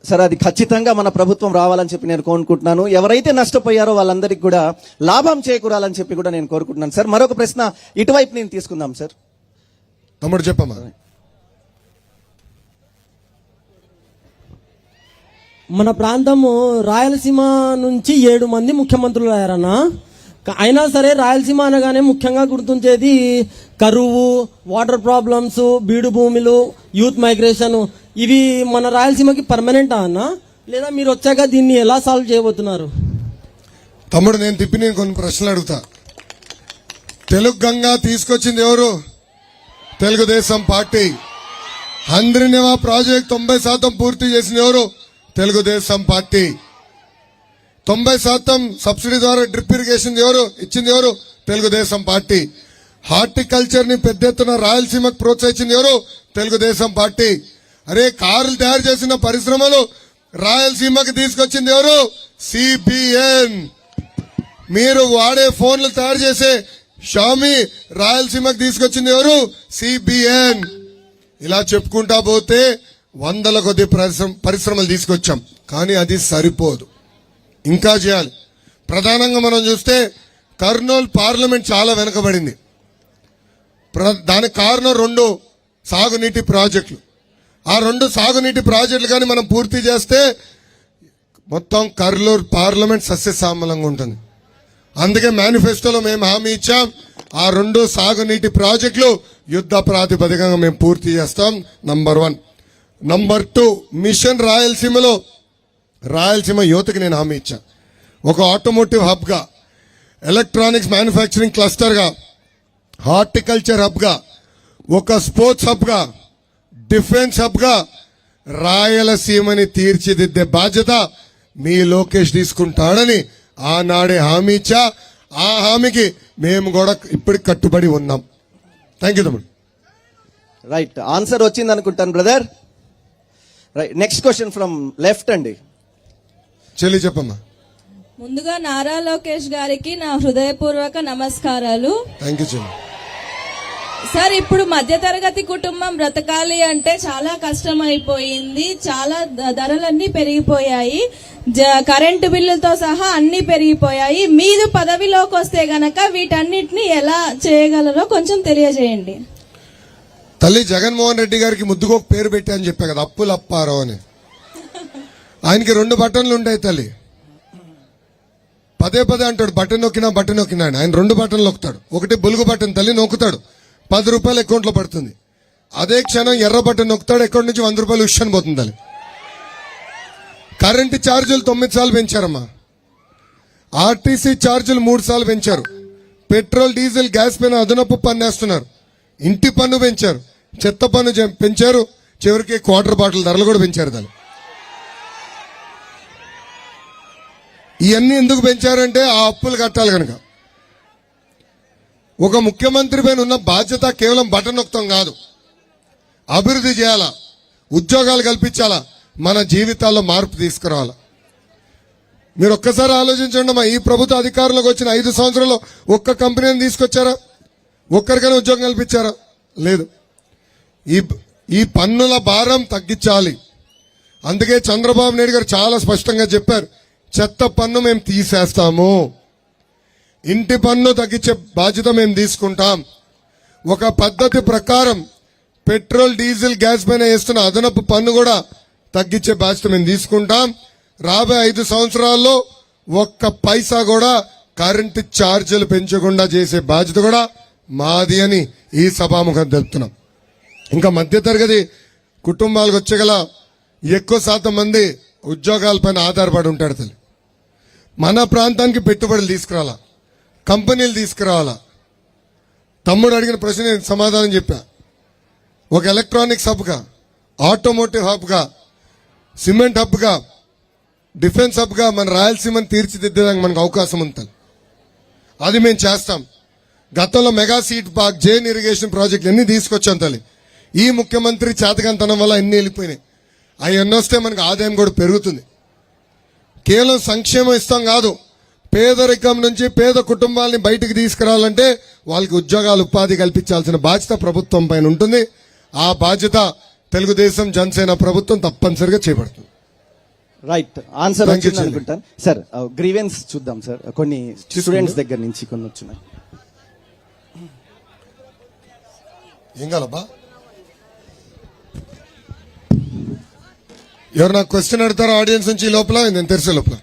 Sir అది ఖచ్చితంగా మన ప్రభుత్వం రావాలని చెప్పి నేను కోరుకుంటున్నాను. ఎవరైతే నష్టపోయారో వాళ్ళందరికీ కూడా లాభం చేకూరాలని చెప్పి కూడా నేను కోరుకుంటున్నాను. సార్ మరొక ప్రశ్న ఇటువైపు నేను తీసుకుందాం సార్. తమ్ముడు చెప్పమ్మా. మన ప్రాంతము రాయలసీమ నుంచి 7 మంది ముఖ్యమంత్రులు అయ్యారన్నా. అయినా సరే రాయలసీమ అనగానే ముఖ్యంగా గుర్తుంచేది కరువు, వాటర్ ప్రాబ్లమ్స్, బీడు భూములు, యూత్ మైగ్రేషన్. ఇవి మన రాయలసీమకి పర్మనెంటా అన్నా, లేదా మీరు వచ్చాక దీన్ని ఎలా సాల్వ్ చేయబోతున్నారు? తమ్ముడు నేను కొన్ని ప్రశ్నలు అడుగుతా. తెలుగు గంగా తీసుకొచ్చింది ఎవరు? తెలుగుదేశం పార్టీ. హంద్రినివా ప్రాజెక్ట్ 90% పూర్తి చేసింది ఎవరు? తెలుగుదేశం పార్టీ. 90% సబ్సిడీ ద్వారా డ్రిప్ ఇరిగేషన్ ఎవరు ఇచ్చింది? ఎవరు? తెలుగుదేశం పార్టీ. హార్టికల్చర్ ని పెద్ద ఎత్తున రాయలసీమకు ప్రోత్సహించింది ఎవరు? తెలుగుదేశం పార్టీ. అరే కార్లు తయారు చేసిన పరిశ్రమలు రాయలసీమకి తీసుకొచ్చింది ఎవరు? సిబిఎన్. మీరు వాడే ఫోన్లు తయారు చేసే షామీ రాయలసీమకి తీసుకొచ్చింది ఎవరు? సిబిఎన్. ఇలా చెప్పుకుంటా పోతే 100ల కొద్ది పరిశ్రమలు తీసుకొచ్చాం. కానీ అది సరిపోదు, ఇంకా చేయాలి. ప్రధానంగా మనం చూస్తే కర్నూలు పార్లమెంట్ చాలా వెనుకబడింది. దానికి కారణం 2 సాగునీటి ప్రాజెక్టులు. ఆ 2 సాగునీటి ప్రాజెక్టులు కానీ మనం పూర్తి చేస్తే మొత్తం కర్నూలు పార్లమెంట్ సస్యశ్యామలంగా ఉంటుంది. అందుకే మేనిఫెస్టోలో మేము హామీ ఇచ్చాం, ఆ 2 సాగునీటి ప్రాజెక్టులు యుద్ధ ప్రాతిపదికగా మేము పూర్తి చేస్తాం. నంబర్ 1. నంబర్ 2, మిషన్ రాయలసీమలో రాయలసీమ యువతకి నేను హామీ ఇచ్చా. ఒక ఆటోమోటివ్ హబ్గా, ఎలక్ట్రానిక్స్ మ్యానుఫ్యాక్చరింగ్ క్లస్టర్గా, హార్టికల్చర్ హబ్గా, ఒక స్పోర్ట్స్ హబ్గా, డిఫెన్స్ హబ్గా రాయలసీమని తీర్చిదిద్దే బాధ్యత మీ లోకేష్ తీసుకుంటాడని ఆనాడే హామీ ఇచ్చా. ఆ హామీకి మేము కూడా ఇప్పటికి కట్టుబడి ఉన్నాం. థ్యాంక్ యూ తమ్ముడు. రైట్, ఆన్సర్ వచ్చింది అనుకుంటాను brother. Right, next question from left అండి. చెల్లి చెప్పమ్మా. ముందుగా నారా లోకేష్ గారికి నా హృదయపూర్వక నమస్కారాలు. థ్యాంక్ యూ చెల్లి. సార్, ఇప్పుడు మధ్యతరగతి కుటుంబం బ్రతకాలి అంటే చాలా కష్టం అయిపోయింది. చాలా ధరలన్నీ పెరిగిపోయాయి, కరెంటు బిల్లులతో సహా అన్ని పెరిగిపోయాయి. మీరు పదవిలోకి వస్తే గనక వీటన్నిటిని ఎలా చేయగలరో కొంచెం తెలియజేయండి. తల్లి జగన్మోహన్ రెడ్డి గారికి ముద్దుగా ఒక పేరు పెట్టా అని చెప్పా కదా, అప్పులు అప్పారావు అని. ఆయనకి 2 బటన్లు ఉంటాయి తల్లి. పదే అంటాడు బటన్ నొక్కినా అని. ఆయన 2 బటన్లు నొక్కుతాడు. ఒకటి బులుగు బటన్ తల్లి నొక్కుతాడు, 10 రూపాయలు అకౌంట్లో పడుతుంది. అదే క్షణం ఎర్ర బటన్ నొక్కుతాడు, అకౌంట్ నుంచి 100 రూపాయలు ఉష్షన్ పోతుంది తల్లి. కరెంటు ఛార్జీలు 9 సార్లు పెంచారమ్మా. ఆర్టీసీ ఛార్జీలు 3 సార్లు పెంచారు. పెట్రోల్, డీజిల్, గ్యాస్ పైన అదనపు పన్ను వేస్తున్నారు. ఇంటి పన్ను పెంచారు, చెత్త పన్ను పెంచారు, చివరికి క్వార్టర్ బాటిల్ ధరలు కూడా పెంచారు తల్లి. ఇవన్నీ ఎందుకు పెంచారంటే ఆ అప్పులు కట్టాలి కనుక. ఒక ముఖ్యమంత్రి పైన ఉన్న బాధ్యత కేవలం బటన్ నొక్కడం కాదు, అభివృద్ధి చేయాలా, ఉద్యోగాలు కల్పించాలా, మన జీవితాల్లో మార్పు తీసుకురావాలా. మీరు ఒక్కసారి ఆలోచించండి, మా ఈ ప్రభుత్వ అధికారంలోకి వచ్చిన 5 సంవత్సరాల్లో ఒక్క కంపెనీని తీసుకొచ్చారా? ఒక్కరికైనా ఉద్యోగం కల్పించారా? లేదు. ఈ పన్నుల భారం తగ్గించాలి. అందుకే చంద్రబాబు నాయుడు గారు చాలా స్పష్టంగా చెప్పారు, చెత్త పన్ను మేము తీసేస్తాము, ఇంటి పన్ను తగ్గించే బాధ్యత మేము తీసుకుంటాం. ఒక పద్ధతి ప్రకారం పెట్రోల్, డీజిల్, గ్యాస్ పైన వేస్తున్న అదనపు పన్ను కూడా తగ్గించే బాధ్యత మేము తీసుకుంటాం. రాబోయే 5 సంవత్సరాల్లో ఒక్క పైసా కూడా కరెంటు ఛార్జీలు పెంచకుండా చేసే బాధ్యత కూడా మాది అని ఈ సభాముఖం తెలుపుతున్నాం. ఇంకా మధ్యతరగతి కుటుంబాలకు వచ్చగల ఎక్కువ శాతం మంది ఉద్యోగాలపైన ఆధారపడి ఉంటాడు తల్లి. మన ప్రాంతానికి పెట్టుబడులు తీసుకురావాలా, కంపెనీలు తీసుకురావాలా. తమ్ముడు అడిగిన ప్రశ్న నేను సమాధానం చెప్పా. ఒక ఎలక్ట్రానిక్స్ హబ్గా, ఆటోమోటివ్ హబ్గా, సిమెంట్ హబ్గా, డిఫెన్స్ హబ్గా మన రాయలసీమను తీర్చిదిద్దడానికి మనకు అవకాశం ఉంది. అది మేము చేస్తాం. గతంలో mega seed park, Jain irrigation ప్రాజెక్టులు ఎన్ని తీసుకొచ్చాం తల్లి. ఈ ముఖ్యమంత్రి చేతకంతనం వల్ల అన్ని వెళ్ళిపోయినాయి. అవి ఎన్నొస్తే మనకు ఆదాయం కూడా పెరుగుతుంది. కేవలం సంక్షేమం ఇస్తాం కాదు, పేదరికం నుంచి పేద కుటుంబాలని బయటికి తీసుకురావాలంటే వాళ్ళకి ఉద్యోగాలు, ఉపాధి కల్పించాల్సిన బాధ్యత ప్రభుత్వం పైన ఉంటుంది. ఆ బాధ్యత తెలుగుదేశం జనసేన ప్రభుత్వం తప్పనిసరిగా చేపడుతుంది. రైట్ ఆన్సర్ Thank you, వచ్చింది అనుకుంటాను సార్. గ్రీవెన్స్ చూద్దాం సార్, కొన్ని స్టూడెంట్స్ దగ్గర నుంచి కొన్ని వచ్చినాయి. ఏం కాలబ్బా? ఎవరు నాకు క్వశ్చన్ అడతారో ఆడియన్స్ నుంచి ఈ లోపల నేను తెరిసే లోపల.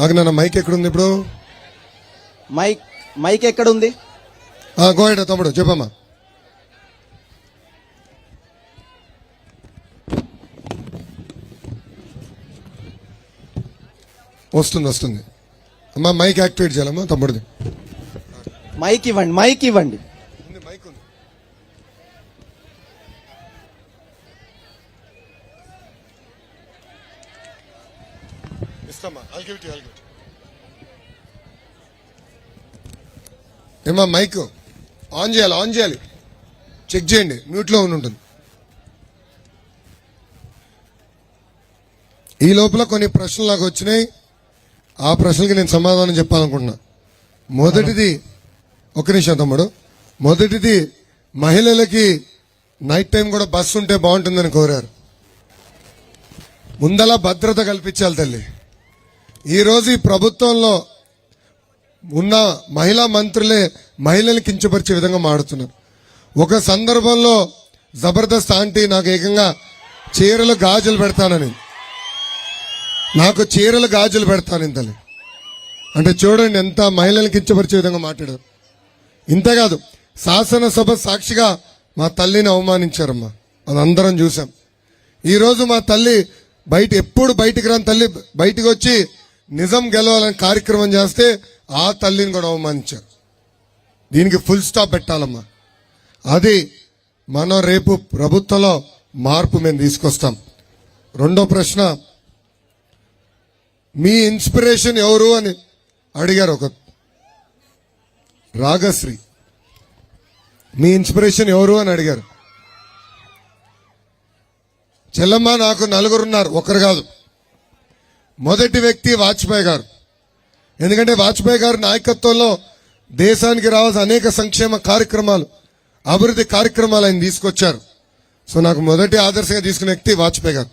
ఆగనా మైక్ ఎక్కడుంది ఇప్పుడు? మైక్ ఎక్కడ ఉంది? గోయడ తమ్ముడు చెప్పమ్మా. వస్తుంది అమ్మా, మైక్ యాక్టివేట్ చేయాలమ్మా తమ్ముడిది. మైక్ ఇవ్వండి. మైక్ ఉంది. ఇస్తామా? ఏమా మైక్ ఆన్ చేయాలి. చెక్ చేయండి, మ్యూట్ లో ఉంటుంది. ఈ లోపల కొన్ని ప్రశ్నలు నాకు వచ్చినాయి. ఆ ప్రశ్నలకి నేను సమాధానం చెప్పాలనుకుంటున్నా. మొదటిది, ఒక నిమిషం తమ్ముడు. మొదటిది, మహిళలకి నైట్ టైం కూడా బస్సు ఉంటే బాగుంటుందని కోరారు. ముందలా భద్రత కల్పించాలి తల్లి. ఈరోజు ఈ ప్రభుత్వంలో ఉన్న మహిళా మంత్రులే మహిళల్ని కించపరిచే విధంగా మాడుతున్నారు. ఒక సందర్భంలో జబర్దస్త్ ఆంటీ నాకు ఏకంగా చీరలు గాజులు పెడతానని, తల్లి. అంటే చూడండి ఎంత మహిళల్ని కించపరిచే విధంగా మాట్లాడారు. ఇంతేకాదు, శాసనసభ సాక్షిగా మా తల్లిని అవమానించారమ్మా, అదందరం చూసాం. ఈరోజు మా తల్లి ఎప్పుడు బయటికి రాని తల్లి బయటికి వచ్చి నిజం గెలవాలని కార్యక్రమం చేస్తే ఆ తల్లిని కూడా అవమానించారు. దీనికి ఫుల్ స్టాప్ పెట్టాలమ్మా. అది మనం రేపు ప్రభుత్వంలో మార్పు మేము తీసుకొస్తాం. రెండో ప్రశ్న, మీ ఇన్స్పిరేషన్ ఎవరు అని అడిగారు ఒక రాగశ్రీ. మీ ఇన్స్పిరేషన్ ఎవరు అని అడిగారు. చెల్లమ్మ, నాకు నలుగురున్నారు, ఒకరు కాదు. మొదటి వ్యక్తి వాజ్పేయి గారు. ఎందుకంటే వాజ్పేయి గారి నాయకత్వంలో దేశానికి రావాల్సిన అనేక సంక్షేమ కార్యక్రమాలు, అభివృద్ధి కార్యక్రమాలు ఆయన తీసుకొచ్చారు. సో నాకు మొదటి ఆదర్శంగా తీసుకునే వ్యక్తి వాజ్పేయి గారు.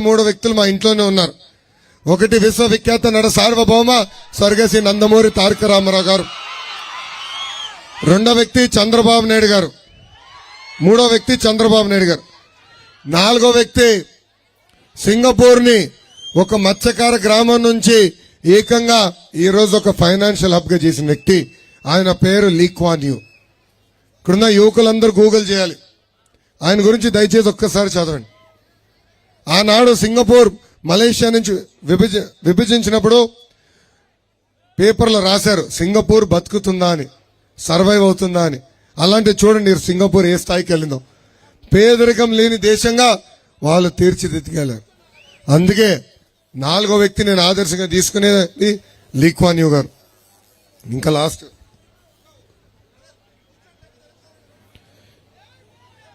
మూడో వ్యక్తులు మా ఇంట్లోనే ఉన్నారు. ఒకటి, విశ్వవిఖ్యాత నట సార్వభౌమ స్వర్గశ్రీ నందమూరి తారక రామారావు గారు. రెండో వ్యక్తి చంద్రబాబు నాయుడు గారు. మూడో వ్యక్తి చంద్రబాబు నాయుడు గారు. నాలుగో వ్యక్తి సింగపూర్ ని ఒక మత్స్యకార గ్రామం నుంచి ఏకంగా ఈ రోజు ఒక ఫైనాన్షియల్ హబ్ గా చేసిన వ్యక్తి, ఆయన పేరు లీ క్వాన్ యూ. ఇక్కడున్న యువకులందరూ గూగుల్ చేయాలి, ఆయన గురించి దయచేసి ఒక్కసారి చదవండి. ఆనాడు సింగపూర్ మలేషియా నుంచి విభజించినప్పుడు పేపర్లో రాశారు సింగపూర్ బతుకుతుందా అని, సర్వైవ్ అవుతుందా అని. అలాంటి చూడండి సింగపూర్ ఏ స్థాయికి వెళ్ళిందో. పేదరికం లేని దేశంగా వాళ్ళు తీర్చిదిద్దగలరు. అందుకే నాలుగో వ్యక్తి నేను ఆదర్శంగా తీసుకునేది లీ క్వాన్ యూ గారు. ఇంకా లాస్ట్,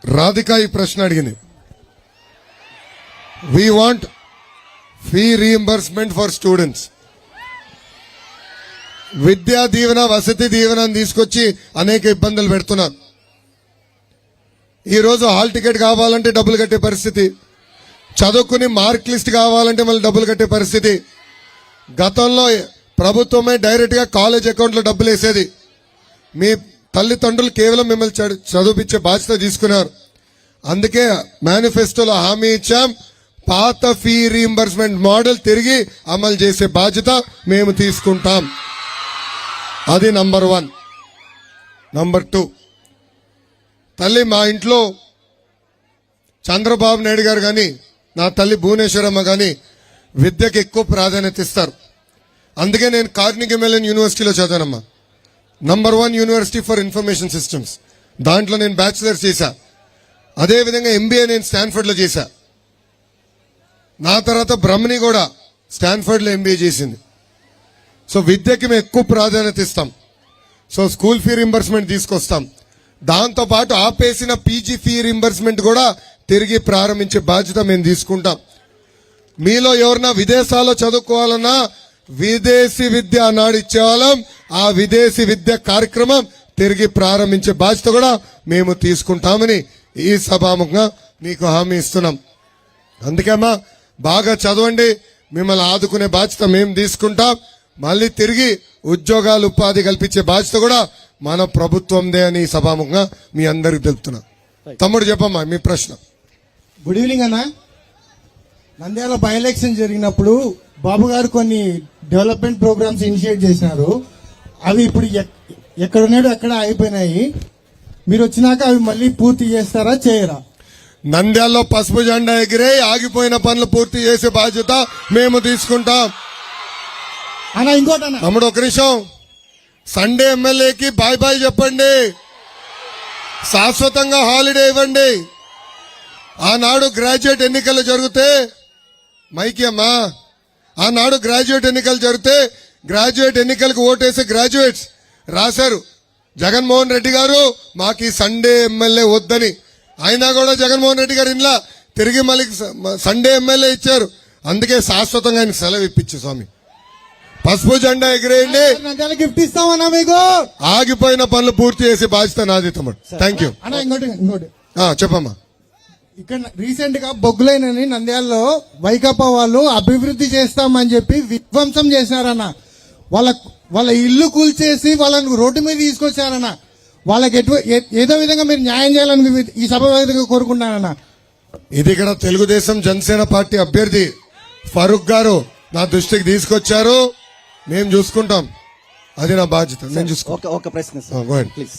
రాధిక ఈ ప్రశ్న అడిగింది. We want fee reimbursement for students. Vidya Deevena, Vasathi Deevena తీసుకొచ్చి అనేక ఇబ్బందులు పెడుతున్నారు. ఈ రోజు హాల్ టికెట్ కావాలంటే డబ్బులు కట్టే పరిస్థితి, చదువుకుని మార్క్ లిస్ట్ కావాలంటే మళ్ళీ డబ్బులు కట్టే పరిస్థితి. గతంలో ప్రభుత్వమే డైరెక్ట్ గా కాలేజ్ అకౌంట్ లో డబ్బులు వేసేది. మీ తల్లిదండ్రులు కేవలం మిమ్మల్ని చదివించే బాధ్యత తీసుకున్నారు. అందుకే మేనిఫెస్టోలో హామీ ఇచ్చాం, పాత ఫీ రీఎంబర్స్మెంట్ మోడల్ తిరిగి అమలు చేసే బాధ్యత మేము తీసుకుంటాం. అది నంబర్ 1. నంబర్ 2, తల్లి మా ఇంట్లో చంద్రబాబు నాయుడు గారు కానీ నా తల్లి భువనేశ్వరమ్మ కానీ విద్యకు ఎక్కువ ప్రాధాన్యత ఇస్తారు. అందుకే నేను కార్నెగీ మెల్లన్ యూనివర్సిటీలో చదివానమ్మా. Number 1 university for information systems. దాంట్లో నేను బ్యాచిలర్స్ చేశా. అదేవిధంగా ఎంబీఏ నేను స్టాన్ఫర్డ్ లో చేశా. నా తర్వాత బ్రహ్మని కూడా స్టాన్ఫర్డ్ లో ఎంబీఏ చేసింది. సో విద్యకి మేము ఎక్కువ ప్రాధాన్యత ఇస్తాం. సో స్కూల్ ఫీ రింబర్స్మెంట్ తీసుకొస్తాం. దాంతో పాటు ఆపేసిన పీజీ ఫీ రింబర్స్మెంట్ కూడా తిరిగి ప్రారంభించే బాధ్యత మేము తీసుకుంటాం. మీలో ఎవరన్నా విదేశాల్లో చదువుకోవాలన్నా విదేశీ విద్య అన్నాడు ఇచ్చేవాళ్ళం. ఆ విదేశీ విద్య కార్యక్రమం తిరిగి ప్రారంభించే బాధ్యత కూడా మేము తీసుకుంటామని ఈ సభాముఖంగా మీకు హామీ ఇస్తున్నాం. అందుకేమ్మా బాగా చదవండి, మిమ్మల్ని ఆదుకునే బాధ్యత మేము తీసుకుంటాం. మళ్ళీ తిరిగి ఉద్యోగాలు ఉపాధి కల్పించే బాధ్యత కూడా మన ప్రభుత్వందే అని ఈ సభాముఖంగా మీ అందరికి తెలుపుతున్నా. తమ్ముడు చెప్పమ్మా మీ ప్రశ్న. గుడ్ ఈవినింగ్ అన్న. నంద్యాల బై ఎలక్షన్ జరిగినప్పుడు బాబు గారు కొన్ని డెవలప్మెంట్ ప్రోగ్రామ్స్ ఇనిషియేట్ చేసినారు. అవి ఇప్పుడు ఎక్కడున్నాడు అక్కడ అయిపోయినాయి. మీరు వచ్చినాక అవి మళ్ళీ పూర్తి చేస్తారా చేయరా? నంద్యాలలో పసుపు జెండా ఎగిరే ఆగిపోయిన పనులు పూర్తి చేసే బాధ్యత మేము తీసుకుంటాం. అన్న ఇంకోటి అన్న, తమ్ముడు ఒక నిమిషం. సండే ఎమ్మెల్యేకి బాయ్ బాయ్ చెప్పండి, శాశ్వతంగా హాలిడే ఇవ్వండి. ఆనాడు గ్రాడ్యుయేట్ ఎన్నికలు జరిగితే మైకి అమ్మా, ఆనాడు గ్రాడ్యుయేట్ ఎన్నికలు జరిగితే గ్రాడ్యుయేట్ ఎన్నికలకు ఓటేసి గ్రాడ్యుయేట్స్ రాశారు జగన్మోహన్ రెడ్డి గారు మాకు ఈ సండే ఎమ్మెల్యే వద్దని. అయినా కూడా జగన్మోహన్ రెడ్డి గారు ఇంట్లో తిరిగి మళ్ళీ సండే ఎమ్మెల్యే ఇచ్చారు. అందుకే శాశ్వతంగా ఆయన సెలవు ఇప్పించు స్వామి. పసుపు జెండా ఎగిరేయండి, నంద్యాల గిఫ్ట్ ఇస్తామన్నా మీకు. ఆగిపోయిన పనులు పూర్తి చేసే బాధ్యత నాది తమ్ముడు. Thank you. అన్న ఇంకోటి చెప్పమ్మా. ఇక్కడ రీసెంట్ గా బొగ్గులైనని నంద్యాలలో వైకాపా వాళ్ళు అభివృద్ధి చేస్తామని చెప్పి విధ్వంసం చేశారన్న. వాళ్ళ ఇల్లు కూల్చేసి వాళ్ళని రోడ్డు మీద తీసుకొచ్చారన్న. వాళ్ళకి ఏదో విధంగా మీరు న్యాయం చేయాలని ఈ సభ వేదికగా కోరుకుంటున్నానన్న. ఇది ఇక్కడ తెలుగుదేశం జనసేన పార్టీ అభ్యర్థి ఫరూక్ గారు నా దృష్టికి తీసుకొచ్చారు. మేము చూసుకుంటాం, అది నా బాధ్యత. నేను చూసుకుంటాం. ఒక ప్రశ్న sir, go ahead. Please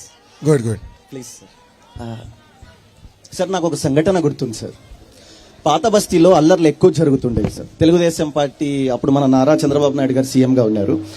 good good. Please sir. Sir నాకు ఒక సంఘటన గుర్తుంది సార్. పాత బస్తీలో అల్లర్లు ఎక్కువ జరుగుతుండేవి సార్. తెలుగుదేశం పార్టీ అప్పుడు మన నారా చంద్రబాబు నాయుడు గారు సీఎం గా ఉన్నారు.